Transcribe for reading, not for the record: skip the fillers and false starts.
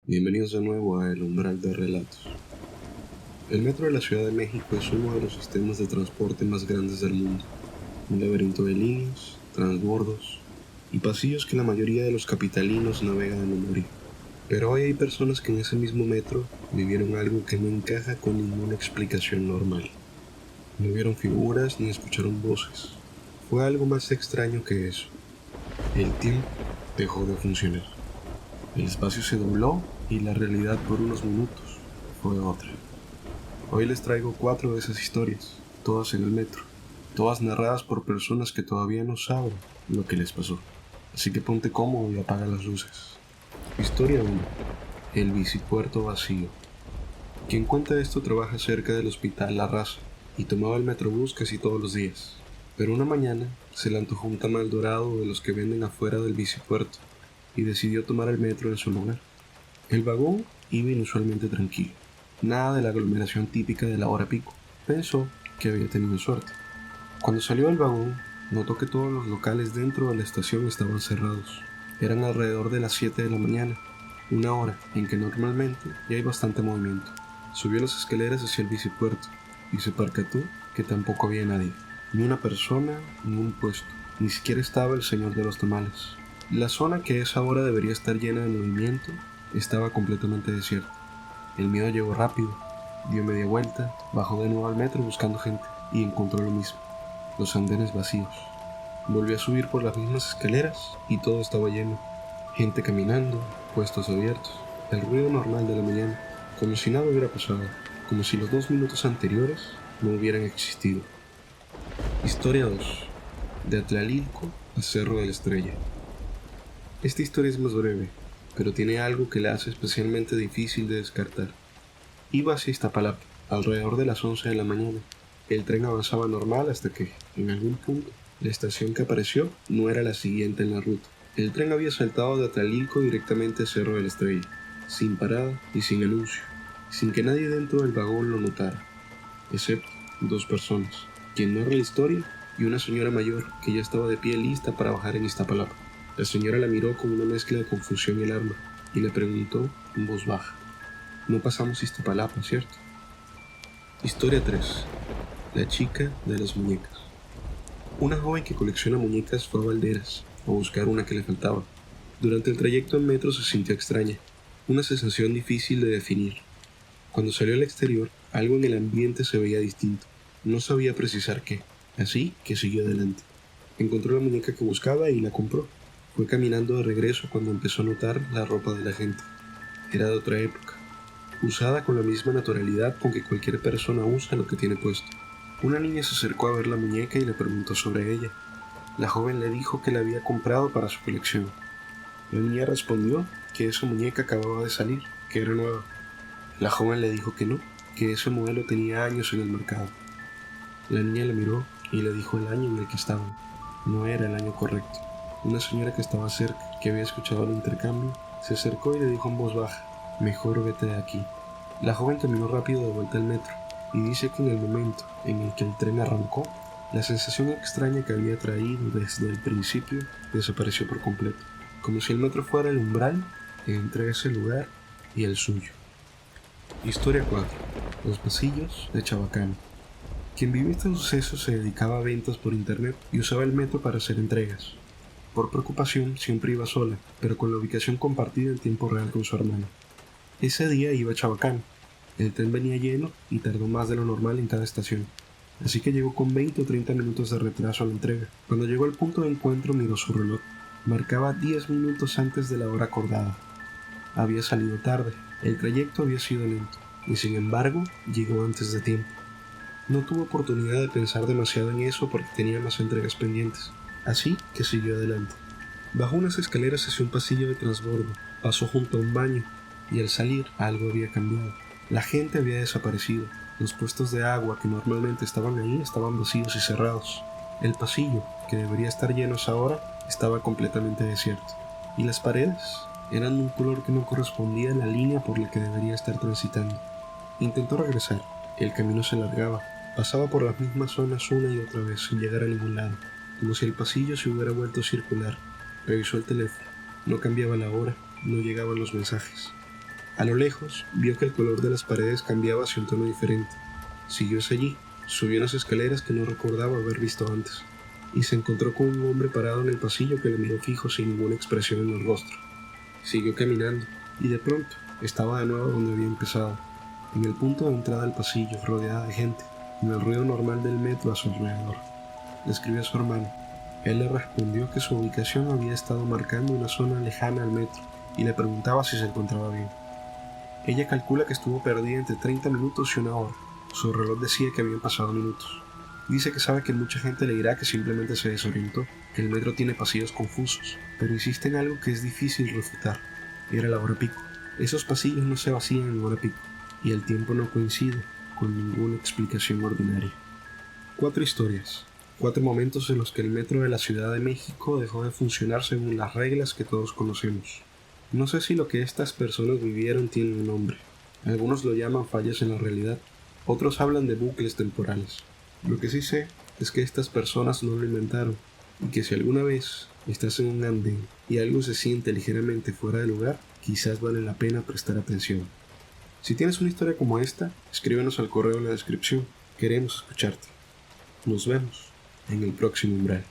Bienvenidos de nuevo a El Umbral de Relatos. El metro de la Ciudad de México es uno de los sistemas de transporte más grandes del mundo. Un laberinto de líneas, transbordos y pasillos que la mayoría de los capitalinos navegan a memoria. Pero hoy hay personas que en ese mismo metro vivieron algo que no encaja con ninguna explicación normal. No vieron figuras ni escucharon voces. Fue algo más extraño que eso. El tiempo dejó de funcionar. El espacio se dobló y la realidad por unos minutos fue otra. Hoy les traigo 4 de esas historias, todas en el metro, todas narradas por personas que todavía no saben lo que les pasó. Así que ponte cómodo y apaga las luces. Historia 1. El bicipuerto vacío. Quien cuenta esto trabaja cerca del hospital La Raza y tomaba el metrobús casi todos los días. Pero una mañana se le antojó un tamal dorado de los que venden afuera del bicipuerto y decidió tomar el metro en su lugar. El vagón iba inusualmente tranquilo, nada de la aglomeración típica de la hora pico. Pensó que había tenido suerte. Cuando salió del vagón, notó que todos los locales dentro de la estación estaban cerrados. Eran alrededor de las 7 de la mañana, una hora en que normalmente ya hay bastante movimiento. Subió las escaleras hacia el bicipuerto y se percató que tampoco había nadie, ni una persona, ni un puesto, ni siquiera estaba el señor de los tamales. La zona que a esa hora debería estar llena de movimiento estaba completamente desierta. El miedo llegó rápido, dio media vuelta, bajó de nuevo al metro buscando gente y encontró lo mismo, los andenes vacíos. Volvió a subir por las mismas escaleras y todo estaba lleno, gente caminando, puestos abiertos, el ruido normal de la mañana, como si nada hubiera pasado, como si los 2 minutos anteriores no hubieran existido. Historia 2. De Atlalilco a Cerro de la Estrella. Esta historia es más breve, pero tiene algo que la hace especialmente difícil de descartar. Iba hacia Iztapalapa, alrededor de las 11 de la mañana. El tren avanzaba normal hasta que, en algún punto, la estación que apareció no era la siguiente en la ruta. El tren había saltado de Atlalilco directamente a Cerro de la Estrella, sin parada y sin anuncio, sin que nadie dentro del vagón lo notara, excepto 2 personas, quien narra la historia y una señora mayor que ya estaba de pie lista para bajar en Iztapalapa. La señora la miró con una mezcla de confusión y alarma y le preguntó en voz baja: "No pasamos Iztapalapa, ¿cierto?". Historia 3. La chica de las muñecas. Una joven que colecciona muñecas fue a Valderas a buscar una que le faltaba. Durante el trayecto en metro se sintió extraña, una sensación difícil de definir. Cuando salió al exterior, algo en el ambiente se veía distinto. No sabía precisar qué, así que siguió adelante. Encontró la muñeca que buscaba y la compró. Fue caminando de regreso cuando empezó a notar la ropa de la gente. Era de otra época, usada con la misma naturalidad con que cualquier persona usa lo que tiene puesto. Una niña se acercó a ver la muñeca y le preguntó sobre ella. La joven le dijo que la había comprado para su colección. La niña respondió que esa muñeca acababa de salir, que era nueva. La joven le dijo que no, que ese modelo tenía años en el mercado. La niña la miró y le dijo el año en el que estaban. No era el año correcto. Una señora que estaba cerca, que había escuchado el intercambio, se acercó y le dijo en voz baja: "Mejor vete de aquí". La joven caminó rápido de vuelta al metro y dice que en el momento en el que el tren arrancó, la sensación extraña que había traído desde el principio desapareció por completo, como si el metro fuera el umbral entre ese lugar y el suyo. Historia 4. Los pasillos de Chabacano. Quien vivió este suceso se dedicaba a ventas por internet y usaba el metro para hacer entregas. Por preocupación siempre iba sola, pero con la ubicación compartida en tiempo real con su hermano. Ese día iba a Chabacano. El tren venía lleno y tardó más de lo normal en cada estación, así que llegó con 20 o 30 minutos de retraso a la entrega. Cuando llegó al punto de encuentro miró su reloj. Marcaba 10 minutos antes de la hora acordada. Había salido tarde, el trayecto había sido lento, y sin embargo llegó antes de tiempo. No tuvo oportunidad de pensar demasiado en eso porque tenía más entregas pendientes, así que siguió adelante. Bajó unas escaleras hacia un pasillo de transbordo, pasó junto a un baño, y al salir algo había cambiado. La gente había desaparecido, los puestos de agua que normalmente estaban ahí estaban vacíos y cerrados. El pasillo, que debería estar lleno a esa hora, estaba completamente desierto, y las paredes eran de un color que no correspondía a la línea por la que debería estar transitando. Intentó regresar, el camino se alargaba, pasaba por las mismas zonas una y otra vez sin llegar a ningún lado, como si el pasillo se hubiera vuelto circular. Revisó el teléfono, no cambiaba la hora, no llegaban los mensajes. A lo lejos, vio que el color de las paredes cambiaba hacia un tono diferente. Siguió hacia allí, subió unas escaleras que no recordaba haber visto antes, y se encontró con un hombre parado en el pasillo que le miró fijo sin ninguna expresión en el rostro. Siguió caminando, y de pronto estaba de nuevo donde había empezado, en el punto de entrada del pasillo, rodeada de gente, con el ruido normal del metro a su alrededor. Le escribió a su hermano. Él le respondió que su ubicación había estado marcando una zona lejana al metro, y le preguntaba si se encontraba bien. Ella calcula que estuvo perdida entre 30 minutos y una hora. Su reloj decía que habían pasado minutos. Dice que sabe que mucha gente le dirá que simplemente se desorientó, que el metro tiene pasillos confusos, pero insiste en algo que es difícil refutar. Era la hora pico. Esos pasillos no se vacían en hora pico, y el tiempo no coincide con ninguna explicación ordinaria. 4 historias. 4 momentos en los que el metro de la Ciudad de México dejó de funcionar según las reglas que todos conocemos. No sé si lo que estas personas vivieron tiene un nombre. Algunos lo llaman fallas en la realidad, otros hablan de bucles temporales. Lo que sí sé es que estas personas no lo inventaron, y que si alguna vez estás en un andén y algo se siente ligeramente fuera de lugar, quizás vale la pena prestar atención. Si tienes una historia como esta, escríbenos al correo en la descripción. Queremos escucharte. Nos vemos en el próximo umbral.